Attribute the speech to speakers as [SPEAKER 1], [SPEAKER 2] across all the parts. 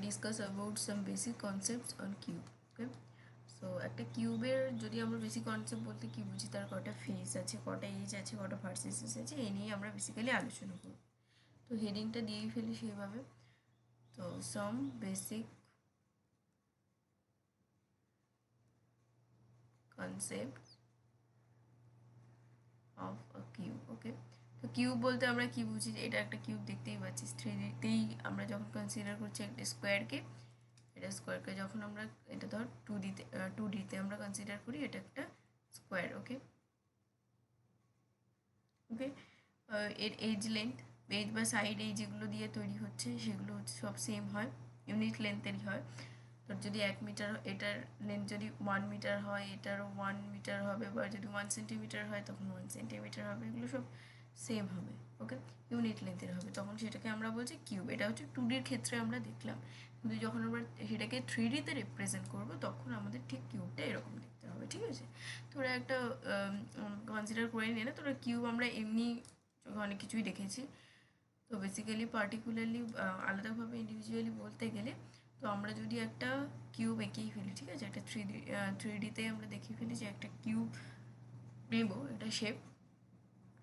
[SPEAKER 1] discuss about some basic concepts on cube. Okay, so একটা কিউবের যদি আমরা বেসিক কনসেপ্ট বলতে কি বুঝি, তার কটা ফেস আছে, কটা এজ আছে, কটা ভার্সেসেস আছে, এই নিয়ে আমরা বেসিক্যালি আলোচনা করব। তো হেডিংটা দিয়েই ফেলি সেইভাবে। তো some basic concept of a cube. Okay, তো কিউব বলতে আমরা কি বুঝি, এটা একটা কিউব দেখতেই পাচ্ছি, 3Dতেই আমরা যখন কনসিডার করছি একটা স্কোয়ারকে, এটা স্কোয়ারকে যখন আমরা এটা ধর 2Dতে আমরা কনসিডার করি, এটা একটা স্কোয়ার। ওকে ওকে এর এজ লেন্থ, এজ বা সাইড এই যেগুলো দিয়ে তৈরি হচ্ছে সেগুলো হচ্ছে সব সেম হয়, ইউনিট লেন্থেরই হয়। তো যদি 1 মিটার, এটার লেন্থ যদি 1 মিটার হয়, এটারও 1 মিটার হবে, বা যদি 1 সেন্টিমিটার হয় তখন 1 সেন্টিমিটার হবে, এগুলো সব সেম হবে। ওকে, ইউনিট লেন্থের হবে, তখন সেটাকে আমরা বলছি কিউব। এটা হচ্ছে 2Dর ক্ষেত্রে আমরা দেখলাম, কিন্তু যখন আমরা সেটাকে 3Dতে রিপ্রেজেন্ট করবো তখন আমাদের ঠিক কিউবটা এরকম দেখতে হবে। ঠিক আছে, তোরা একটা কনসিডার করে নিয়ে না, তোরা কিউব আমরা এমনি অনেক কিছুই দেখেছি। তো বেসিক্যালি পার্টিকুলারলি আলাদাভাবে ইন্ডিভিজুয়ালি বলতে গেলে, তো আমরা যদি একটা কিউব এঁকেই ফেলি, ঠিক আছে, একটা 3Dতে আমরা দেখিয়ে ফেলি যে একটা কিউব নেব, একটা শেপ।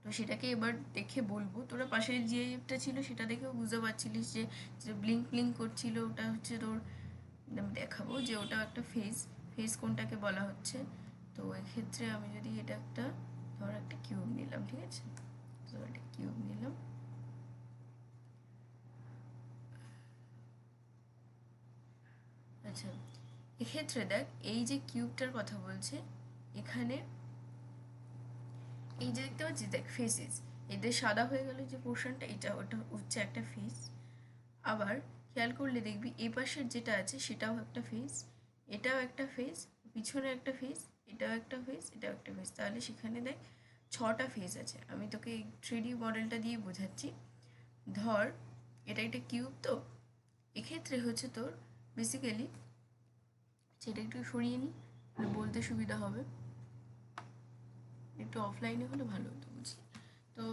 [SPEAKER 1] তো সেটাকে এবার দেখে বলবো, তোরা পাশের যে শেপটা ছিল সেটা দেখেও বুঝতে পারছিলিস যে যেটা ব্লিঙ্ক ব্লিঙ্ক করছিল ওটা হচ্ছে তোর, আমি দেখাবো যে ওটা একটা ফেস, ফেস কোনটাকে বলা হচ্ছে। তো এক্ষেত্রে আমি যদি এটা একটা ধর একটা কিউব নিলাম, ঠিক আছে, তো একটা কিউব নিলাম। আচ্ছা, এক্ষেত্রে দেখ এই যে কিউবটার কথা বলছে, এখানে এই যে দেখতে পাচ্ছিস, দেখ ফেসেস, এদের সাদা হয়ে গেল যে পোর্শনটা, এটা ওটা হচ্ছে একটা ফেস। আবার খেয়াল করলে দেখবি এই পাশের যেটা আছে সেটাও একটা ফেস, এটাও একটা ফেস, পিছনে একটা ফেস, এটাও একটা ফেস, এটাও একটা ফেস। তাহলে সেখানে দেখ 6টা ফেস আছে। আমি তোকে এই 3D মডেলটা দিয়ে বোঝাচ্ছি। ধর এটা একটা কিউব, তো এক্ষেত্রে হচ্ছে তোর বেসিক্যালি সেটা একটু সরিয়ে নিই, বলতে সুবিধা হবে, একটু অফলাইনে হলে ভালো হতো বুঝি। তো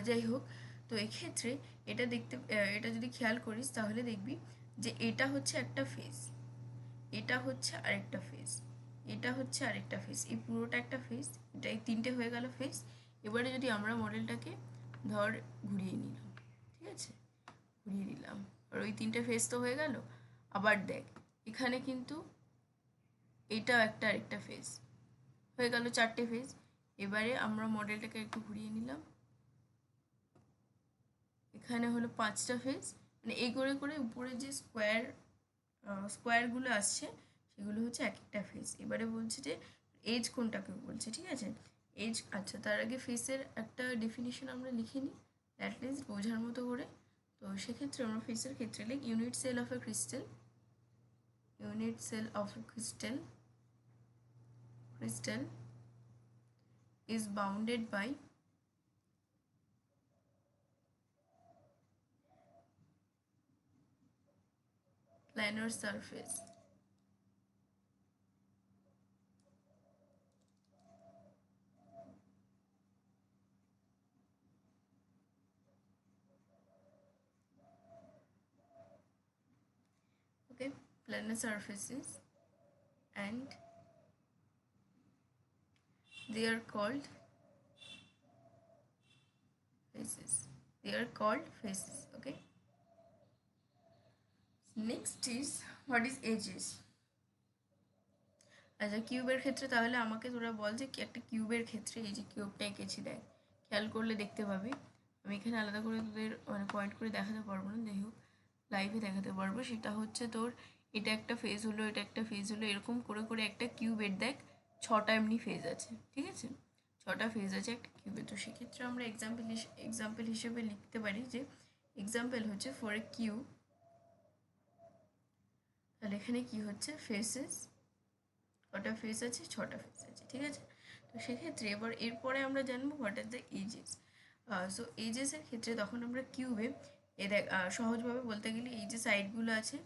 [SPEAKER 1] যাই হোক, তো এক্ষেত্রে এটা দেখতে, এটা যদি খেয়াল করিস তাহলে দেখবি যে এটা হচ্ছে একটা ফেস, এটা হচ্ছে আরেকটা ফেস, এটা হচ্ছে আরেকটা ফেস, এই পুরোটা একটা ফেস, এটা এই 3টে হয়ে গেল ফেস। এবারে যদি আমরা মডেলটাকে ধর ঘুরিয়ে নিলাম, ঠিক আছে, ঘুরিয়ে নিলাম, আর ওই 3টে ফেস তো হয়ে গেল। আবার দেখ এখানে কিন্তু এটাও একটা আরেকটা ফেস, হয়ে গেল 4টে ফেস। এবারে আমরা মডেলটাকে একটু ঘুরিয়ে নিলাম, এখানে হলো 5টা ফেস, মানে এই করে করে উপরে যে স্কোয়ারগুলো আসছে সেগুলো হচ্ছে এক একটা ফেস। এবারে বলছে যে এজ কোনটাকে বলছে, ঠিক আছে, এজ। আচ্ছা, তার আগে ফেসের একটা ডেফিনিশন আমরা লিখে নিই অ্যাটলিস্ট বোঝার মতো করে। তো সেক্ষেত্রে আমরা ফেসের ক্ষেত্রে লিখ unit cell of a crystal, unit cell of a crystal is bounded by planar surface. Okay, planar surfaces, and they are called faces, they are called faces. Okay, next is what is edges. আচ্ছা, কিউবের ক্ষেত্রে তাহলে আমাকে তোরা বল যে কি একটা কিউবের ক্ষেত্রে এই যে কিউবটা এঁকেছি, দেখ খেয়াল করলে দেখতে পাবি, আমি এখানে আলাদা করে তোদের মানে পয়েন্ট করে দেখাতে পারবো না, যাই হোক লাইভে দেখাতে পারবো। সেটা হচ্ছে তোর এটা একটা ফেজ হলো, এটা একটা ফেজ হলো, এরকম করে করে একটা কিউবের দেখ 6টা এমনি ফেজ আছে, ঠিক আছে, 6টা ফেজ আছে একটা কিউবে। তো সেক্ষেত্রে আমরা এক্সাম্পল হিসেবে লিখতে পারি যে এক্সাম্পল হচ্ছে ফর এ কিউব, তাহলে এখানে কি হচ্ছে ফেসেস, কটা ফেস আছে, 6টা ফেস আছে, ঠিক আছে। তো সেক্ষেত্রে এবার এরপরে আমরা জানবো what are the edges. So এজেসের ক্ষেত্রে তখন আমরা কিউবে এ দেখ সহজভাবে বলতে গেলে এই যে সাইডগুলো আছে,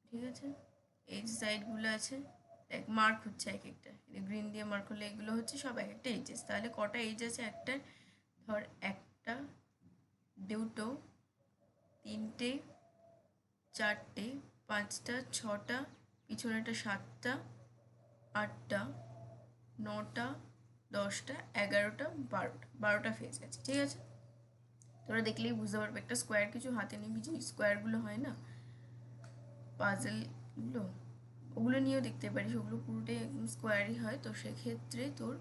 [SPEAKER 1] ঠিক আছে, এই যে সাইডগুলো আছে দেখ মার্ক হচ্ছে এক একটা, গ্রিন দিয়ে মার্ক হলে এগুলো হচ্ছে সব এক একটা এজেস। তাহলে কটা এজ আছে একটার, ধর একটা, দুটো, তিনটে, চারটে, পাঁচটা, ছটা, পিছনেটা সাতটা, আটটা, নটা, দশটা, এগারোটা, বারোটা ফেস আছে। ঠিক আছে, তোরা দেখলেই বুঝতে পারবে। একটা স্কোয়ার কিছু হাতে নিবি, যে স্কোয়ারগুলো হয় না পাজেলগুলো, ওগুলো নিয়েও দেখতে পারিস, ওগুলো পুরোটাই একদম স্কোয়ারই হয়। তো সেক্ষেত্রে তোর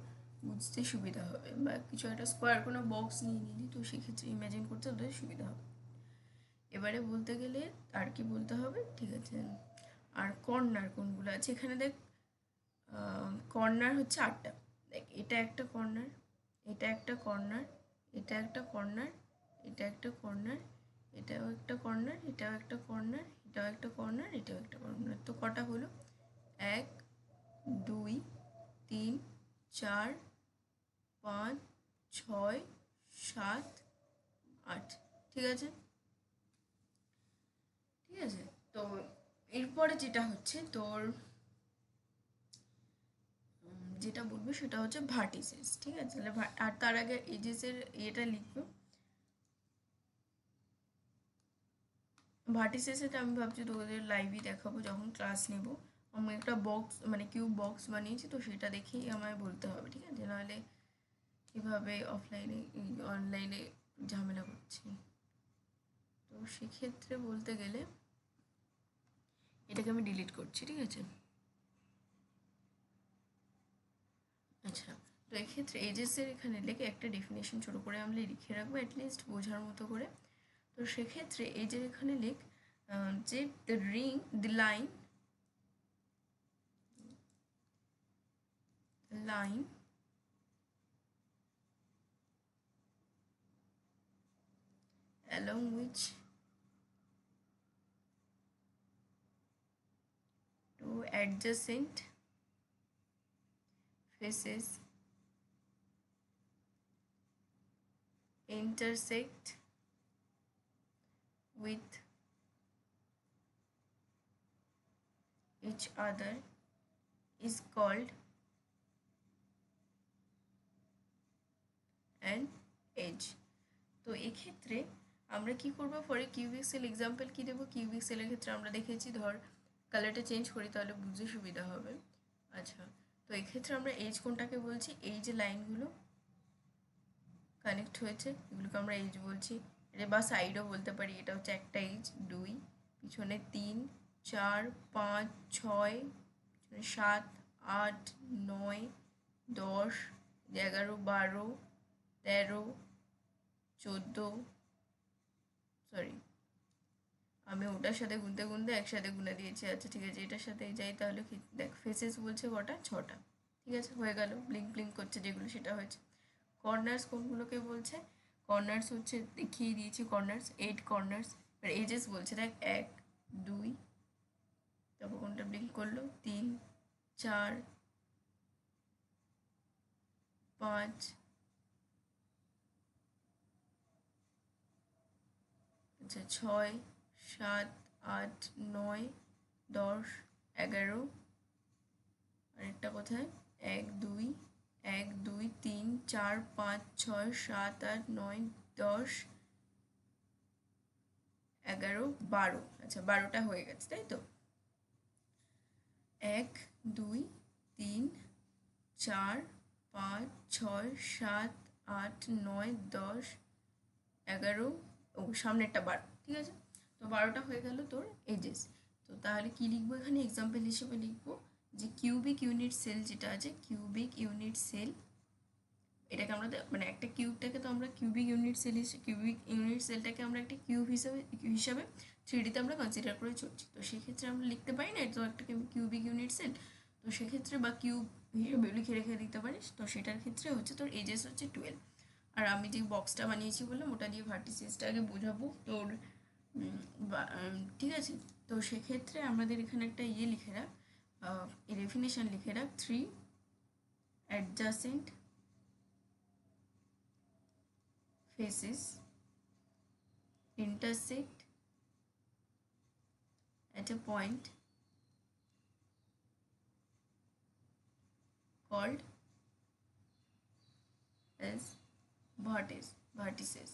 [SPEAKER 1] বুঝতে সুবিধা হবে। বা কিছু একটা স্কোয়ার কোনো বক্স নিয়ে নিলি, তো সেক্ষেত্রে ইমাজিন করতে ওদের সুবিধা হবে। এবারে বলতে গেলে আর কি বলতে হবে, ঠিক আছে। আর কর্নার কোনগুলো আছে এখানে দেখ, কর্নার হচ্ছে 8টা। দেখ, এটা একটা কর্নার, এটা একটা কর্নার, এটা একটা কর্নার, এটা একটা কর্নার, এটাও একটা কর্নার, এটাও একটা কর্নার, এটাও একটা কর্নার, এটাও একটা কর্নার। তো কটা হলো? 1, 2, 3, 4, 5, 6, 7, 8। ঠিক আছে, ঠিক আছে। তো এরপরে যেটা হচ্ছে তোর, যেটা বলবো সেটা হচ্ছে ভার্টিসেস। ঠিক আছে, তাহলে আর তার আগে এজেসের এটা লিখবো। ভার্টিসেসটা আমি ভাবছি তোদের লাইভই দেখাবো যখন ক্লাস নেব। আমি একটা বক্স মানে কিউব বক্স বানিয়েছি, তো সেটা দেখেই আমায় বলতে হবে। ঠিক আছে, নাহলে এভাবে অফলাইনে অনলাইনে ঝামেলা করছি। তো সেক্ষেত্রে বলতে গেলে এটাকে আমি ডিলিট করছি। ঠিক আছে, আচ্ছা। তো এক্ষেত্রে এজেসের এখানে লিখে একটা ডেফিনেশন ছোটো করে আমরা লিখে রাখবো, অ্যাটলিস্ট বোঝার মতো করে। তো সেক্ষেত্রে এজের এখানে লিখ যে the ring, the line along which two adjacent faces intersect with each other is called an edge. তো এক্ষেত্রে আমরা কি করব, ফরে কিউবিক সেল এক্সাম্পল কি দেবো। কিউবিক সেলের ক্ষেত্রে আমরা দেখেছি, ধর কালারটা চেঞ্জ করি তাহলে বুঝতে সুবিধা হবে। আচ্ছা, তো এক্ষেত্রে আমরা এজ কোনটাকে বলছি, এই যে লাইনগুলো কানেক্ট হয়েছে এগুলোকে আমরা এজ বলছি। এটা বা সাইডও বলতে পারি। এটা হচ্ছে একটা এজ, 2, পিছনে 3, 4, 5, 6, 7, 8, 9, 10, 11, 12, 13, 14, সরি আমি ওটার সাথে গুনতে গুনতে একসাথে গুনে দিয়েছি। আচ্ছা ঠিক আছে, এটার সাথে যাই তাহলে দেখ, ফেসেস বলছে কটা, 6টা। ঠিক আছে, হয়ে গেল। ব্লিঙ্ক ব্লিঙ্ক করছে যেগুলো, সেটা হয়েছে। কর্নার্স কোনগুলোকে বলছে, কর্নার্স হচ্ছে দেখিয়ে দিয়েছি, কর্নার্স 8 কর্নার্স। এবার এজেস বলছে দেখ 1, 2, তারপর কোনটা ব্লিঙ্ক করলো, 3, 4, 5, আচ্ছা 6, 7, 8, 9, 10, 11, আরেকটা কোথায়, 1, 2, 1, 2, 3, 4, 5, 6, 7, 8, 9, 10, 11, 12। আচ্ছা 12টা হয়ে গেছে, তাই তো। 1, 2, 3, 4, 5, 6, 7, 8, 9, 10, 11, ও সামনেরটা 12। ঠিক আছে, তো 12টা হয়ে গেল তোর এজেস। তো তাহলে কি লিখবো এখানে, এক্সাম্পল হিসেবে লিখবো যে কিউবিক ইউনিট সেল যেটা আছে, কিউবিক ইউনিট সেল, এটাকে আমরা মানে একটা কিউবটাকে তো আমরা cubic unit cell cubic unit সেলটাকে আমরা একটা কিউব হিসাবে 3Dতে আমরা কনসিডার করে চলছি। তো সেক্ষেত্রে আমরা লিখতে পারি না এটা তো একটা কিউবিক ইউনিট সেল। তো সেক্ষেত্রে বা কিউব হিসেবে লিখে রেখে দিতে পারিস। তো সেটার ক্ষেত্রে হচ্ছে তোর এজেস হচ্ছে 12। আর আমি যে বক্সটা বানিয়েছি বললাম ওটা দিয়ে ভার্টিসেসটা আগে বোঝাবো তোর। ঠিক আছে, তো সেক্ষেত্রে আমাদের এখানে একটা ইয়ে লিখে রাখ, ডেফিনেশন লিখে রাখ, 3 adjacent faces intersect at a point called as vertices.